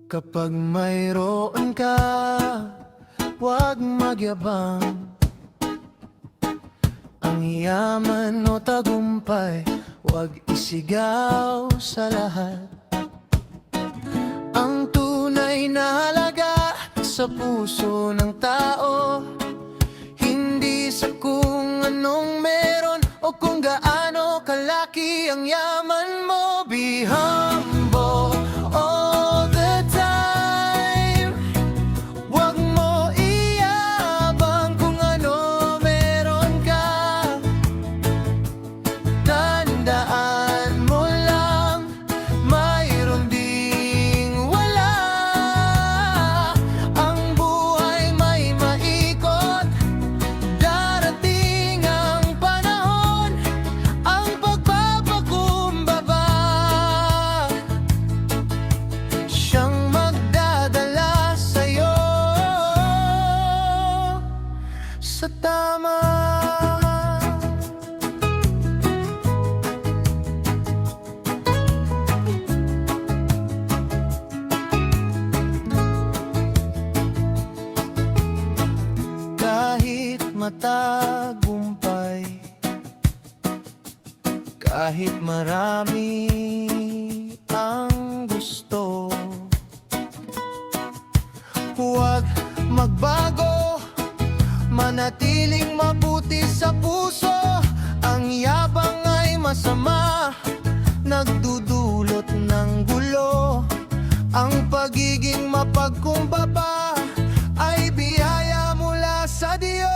Kapag mayroon ka, huwag magyabang. Ang yaman o tagumpay, huwag isigaw sa lahat. Ang tunay na halaga sa puso ng tao, hindi sa kung anong meron o kung gaano kalaki ang yaman mo. Be humble all the time. Huwag mo iyabang kung ano meron ka. Tandaan mo lang, mayroon ding wala. Ang buhay may maikot, darating ang panahon, ang pagpapakumbaba siyang magdadala sa'yo sa tama. Kahit matagumpay, kahit marami ang gusto, huwag magbago, manatiling mabuti sa puso. Ang yabang ay masama, nagdudulot ng gulo. Ang pagiging mapagkumbaba ay biyaya mula sa Diyos.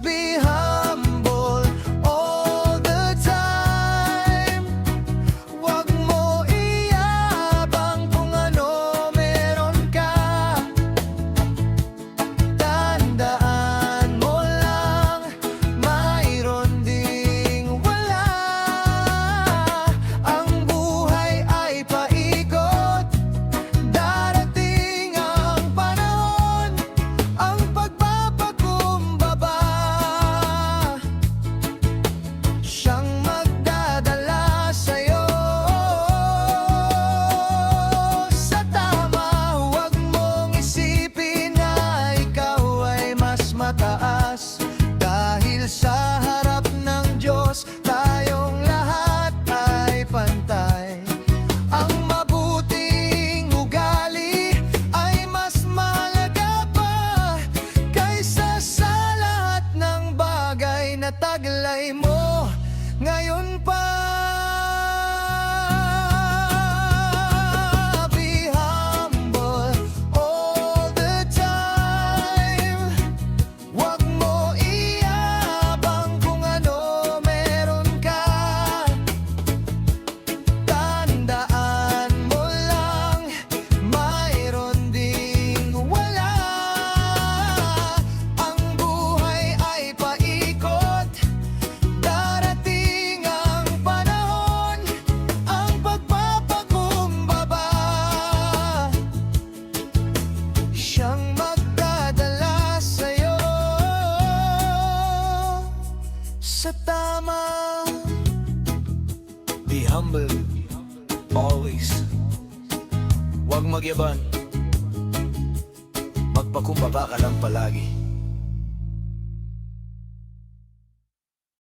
Be humble all the time. Huwag mo iyabang kung ano meron ka. Tandaan mo lang, mayroon ding wala. Ang buhay ay paikot, darating ang panahon, ang pagpapakumbaba siyang magdadala sa'yo sa tama. Huwag mong isipin na ikaw ay mas mataas, dahil sa harap ng Diyos tayong lahat ay pantay. Ang mabuting ugali ay mas mahalaga pa kaysa sa lahat ng bagay na taglay mo ngayon pa. Be humble all the time. Huwag mo iyabang kung ano meron ka. Tandaan mo lang, mayroon ding wala. Ang buhay ay paikot, darating ang panahon, ang pagpapakumbaba siyang magdadala sa'yo sa tama. Be humble, always. Huwag magyabang, magpakumbaba ka lang palagi.